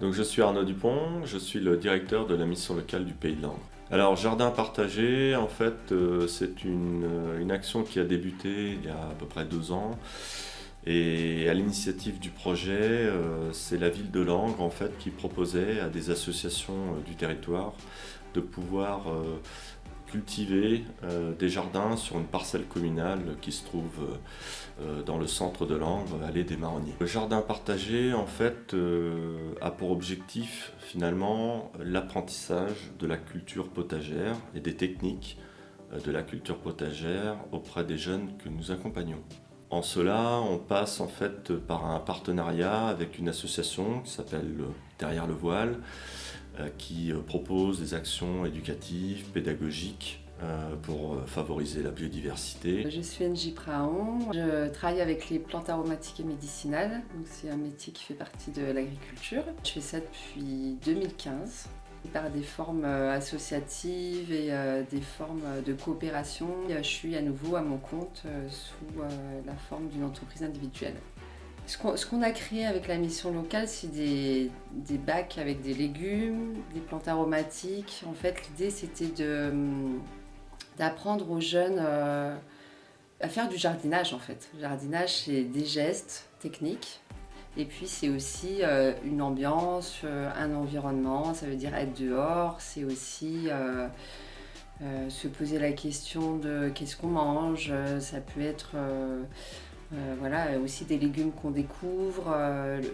Donc je suis Arnaud Dupont, je suis le directeur de la mission locale du Pays de Langres. Alors jardin partagé, en fait, c'est une action qui a débuté il y a à peu près 2 ans. Et à l'initiative du projet, c'est la ville de Langres en fait, qui proposait à des associations du territoire de pouvoir cultiver des jardins sur une parcelle communale qui se trouve dans le centre de Langres, allée des Marronniers. Le jardin partagé en fait a pour objectif finalement l'apprentissage de la culture potagère et des techniques de la culture potagère auprès des jeunes que nous accompagnons. En cela, on passe en fait par un partenariat avec une association qui s'appelle Derrière le voile, qui propose des actions éducatives, pédagogiques pour favoriser la biodiversité. Je suis NJ Praon, je travaille avec les plantes aromatiques et médicinales, donc c'est un métier qui fait partie de l'agriculture. Je fais ça depuis 2015. Par des formes associatives et des formes de coopération. Je suis à nouveau à mon compte sous la forme d'une entreprise individuelle. Ce qu'on a créé avec la mission locale, c'est des bacs avec des légumes, des plantes aromatiques. En fait, l'idée, c'était d'apprendre aux jeunes à faire du jardinage. En fait. Le jardinage, c'est des gestes techniques. Et puis c'est aussi une ambiance, un environnement, ça veut dire être dehors, c'est aussi se poser la question de qu'est-ce qu'on mange, ça peut être voilà, aussi des légumes qu'on découvre,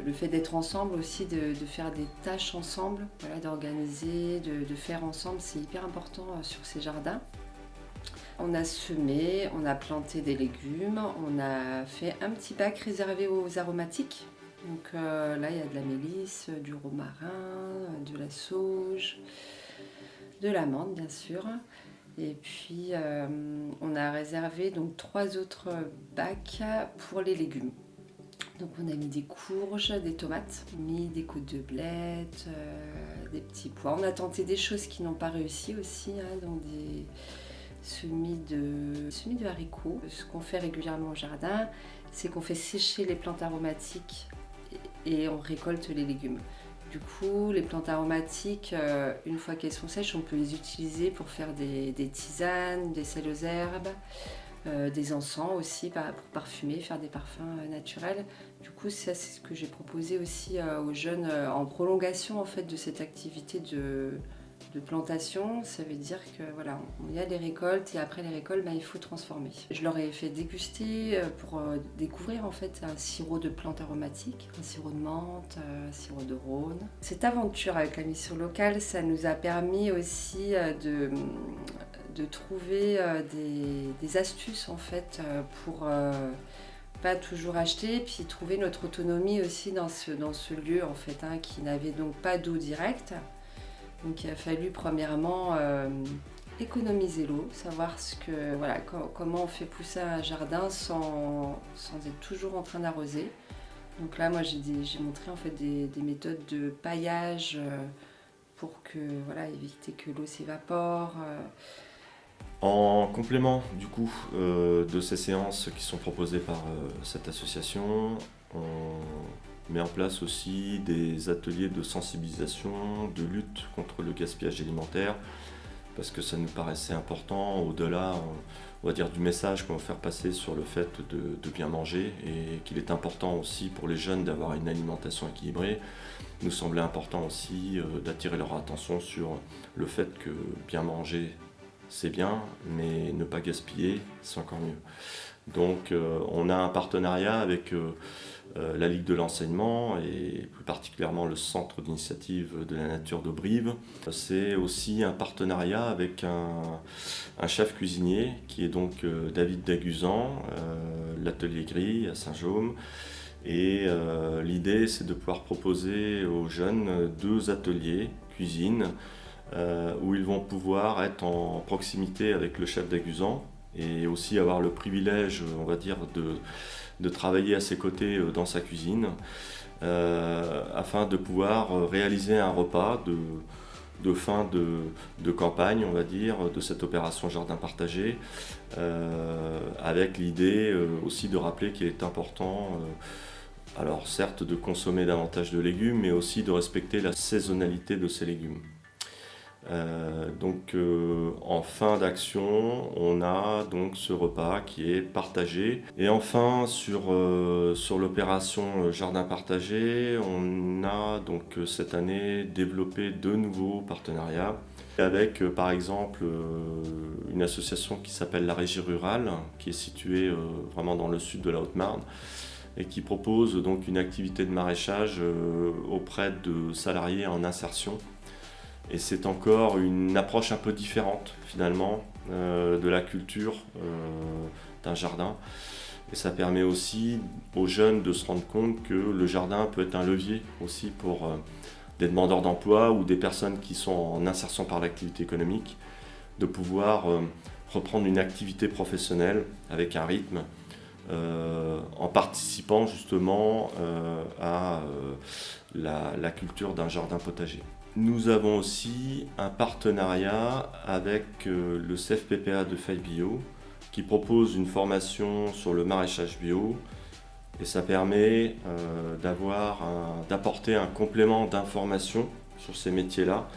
le fait d'être ensemble aussi, de faire des tâches ensemble, voilà, d'organiser, de faire ensemble, c'est hyper important sur ces jardins. On a semé, on a planté des légumes, on a fait un petit bac réservé aux aromatiques. Donc là, il y a de la mélisse, du romarin, de la sauge, de la menthe bien sûr. Et puis on a réservé donc 3 autres bacs pour les légumes. Donc on a mis des courges, des tomates, mis des côtes de blettes, des petits pois. On a tenté des choses qui n'ont pas réussi aussi, donc des semis de haricots. Ce qu'on fait régulièrement au jardin, c'est qu'on fait sécher les plantes aromatiques et on récolte les légumes. Du coup, les plantes aromatiques, une fois qu'elles sont sèches, on peut les utiliser pour faire des tisanes, des sels aux herbes, des encens aussi pour parfumer, faire des parfums naturels. Du coup, ça c'est ce que j'ai proposé aussi aux jeunes en prolongation en fait de cette activité de plantation. Ça veut dire que voilà, il y a des récoltes et après les récoltes, il faut transformer. Je leur ai fait déguster pour découvrir en fait un sirop de plantes aromatiques, un sirop de menthe, un sirop de rhône. Cette aventure avec la mission locale, ça nous a permis aussi de trouver des astuces en fait pour pas toujours acheter, puis trouver notre autonomie aussi dans ce lieu en fait, qui n'avait donc pas d'eau directe. Donc il a fallu premièrement économiser l'eau, savoir comment on fait pousser un jardin sans être toujours en train d'arroser. Donc là moi j'ai montré en fait des méthodes de paillage pour éviter que l'eau s'évapore. En complément du coup de ces séances qui sont proposées par cette association, on met en place aussi des ateliers de sensibilisation, de lutte contre le gaspillage alimentaire, parce que ça nous paraissait important, au-delà on va dire, du message qu'on veut faire passer sur le fait de bien manger, et qu'il est important aussi pour les jeunes d'avoir une alimentation équilibrée. Il nous semblait important aussi d'attirer leur attention sur le fait que bien manger c'est bien, mais ne pas gaspiller c'est encore mieux. Donc on a un partenariat avec la Ligue de l'enseignement et plus particulièrement le Centre d'initiative de la nature de Brive. C'est aussi un partenariat avec un chef cuisinier qui est donc David Daguzan, l'Atelier Gris à Saint-Jaume. Et l'idée, c'est de pouvoir proposer aux jeunes 2 ateliers cuisine où ils vont pouvoir être en proximité avec le chef Daguzan et aussi avoir le privilège, on va dire, de travailler à ses côtés dans sa cuisine afin de pouvoir réaliser un repas de fin de campagne, on va dire, de cette opération jardin partagé, avec l'idée aussi de rappeler qu'il est important Alors certes de consommer davantage de légumes, mais aussi de respecter la saisonnalité de ces légumes. En fin d'action, on a donc ce repas qui est partagé. Et enfin, sur l'opération Jardin partagé, on a donc cette année développé de nouveaux partenariats avec par exemple une association qui s'appelle la Régie Rurale, qui est située vraiment dans le sud de la Haute-Marne et qui propose donc une activité de maraîchage auprès de salariés en insertion. Et c'est encore une approche un peu différente finalement de la culture d'un jardin. Et ça permet aussi aux jeunes de se rendre compte que le jardin peut être un levier aussi pour des demandeurs d'emploi ou des personnes qui sont en insertion par l'activité économique, de pouvoir reprendre une activité professionnelle avec un rythme en participant justement à la culture d'un jardin potager. Nous avons aussi un partenariat avec le CFPPA de Feuille Bio qui propose une formation sur le maraîchage bio et ça permet d'apporter un complément d'information sur ces métiers-là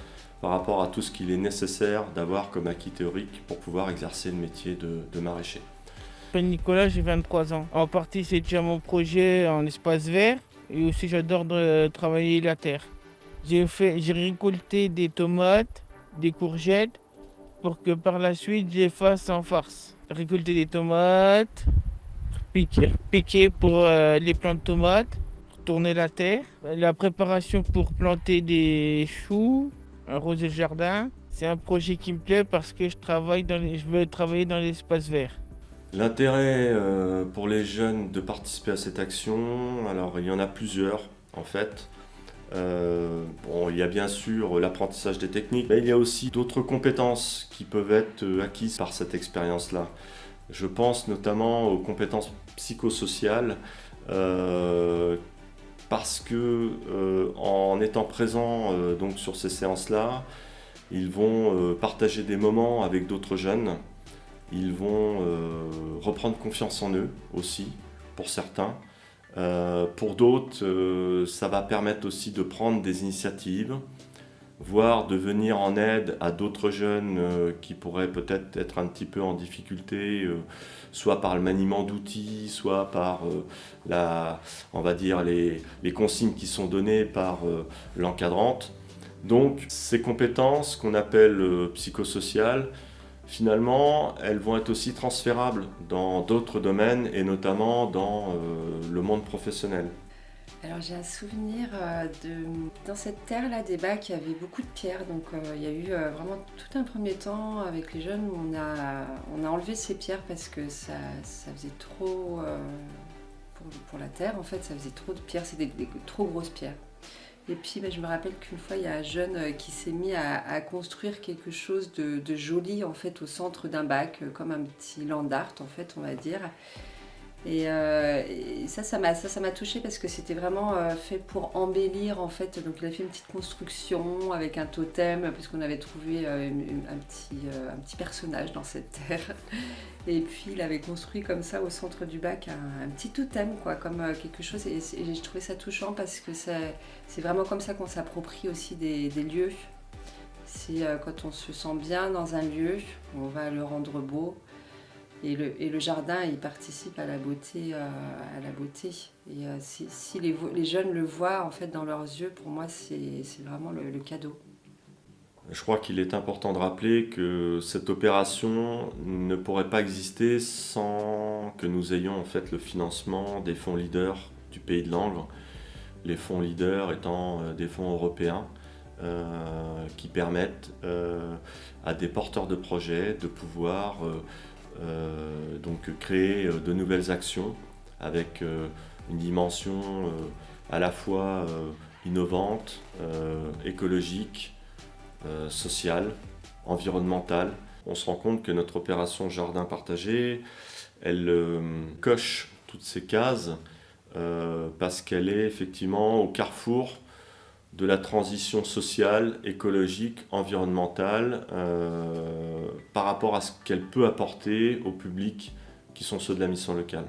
par rapport à tout ce qu'il est nécessaire d'avoir comme acquis théorique pour pouvoir exercer le métier de maraîcher. Je m'appelle Nicolas, j'ai 23 ans. En partie, c'est déjà mon projet en espace vert et aussi j'adore travailler la terre. J'ai récolté des tomates, des courgettes pour que par la suite je les fasse en farce. Récolter des tomates, piquer pour les plants de tomates, tourner la terre, la préparation pour planter des choux, arroser le jardin. C'est un projet qui me plaît parce que je veux travailler dans l'espace vert. L'intérêt pour les jeunes de participer à cette action, alors il y en a plusieurs en fait. Il y a bien sûr l'apprentissage des techniques, mais il y a aussi d'autres compétences qui peuvent être acquises par cette expérience-là. Je pense notamment aux compétences psychosociales, parce que en étant présents donc sur ces séances-là, ils vont partager des moments avec d'autres jeunes, ils vont reprendre confiance en eux aussi, pour certains. Pour d'autres, ça va permettre aussi de prendre des initiatives, voire de venir en aide à d'autres jeunes qui pourraient peut-être être un petit peu en difficulté, soit par le maniement d'outils, soit par on va dire les consignes qui sont données par l'encadrante. Donc ces compétences qu'on appelle psychosociales, finalement, elles vont être aussi transférables dans d'autres domaines et notamment dans le monde professionnel. Alors j'ai un souvenir dans cette terre-là des bacs, il y avait beaucoup de pierres. Donc il y a eu vraiment tout un premier temps avec les jeunes où on a enlevé ces pierres parce que ça faisait trop pour la terre. En fait, ça faisait trop de pierres, c'était des trop grosses pierres. Et puis je me rappelle qu'une fois, il y a un jeune qui s'est mis à construire quelque chose de joli en fait au centre d'un bac, comme un petit land art en fait, on va dire. Et ça m'a touchée parce que c'était vraiment fait pour embellir en fait. Donc il a fait une petite construction avec un totem parce qu'on avait trouvé un petit personnage dans cette terre. Et puis il avait construit comme ça au centre du bac un petit totem quoi, comme quelque chose. Et je trouvais ça touchant parce que c'est vraiment comme ça qu'on s'approprie aussi des lieux. C'est quand on se sent bien dans un lieu, on va le rendre beau. Et le jardin, il participe à la beauté. Et si les jeunes le voient en fait dans leurs yeux, pour moi, c'est vraiment le cadeau. Je crois qu'il est important de rappeler que cette opération ne pourrait pas exister sans que nous ayons en fait le financement des fonds leaders du Pays de Langres. Les fonds leaders étant des fonds européens qui permettent à des porteurs de projets de pouvoir donc créer de nouvelles actions avec une dimension à la fois innovante, écologique, sociale, environnementale. On se rend compte que notre opération Jardin partagé, elle coche toutes ces cases parce qu'elle est effectivement au carrefour de la transition sociale, écologique, environnementale par rapport à ce qu'elle peut apporter au public qui sont ceux de la mission locale.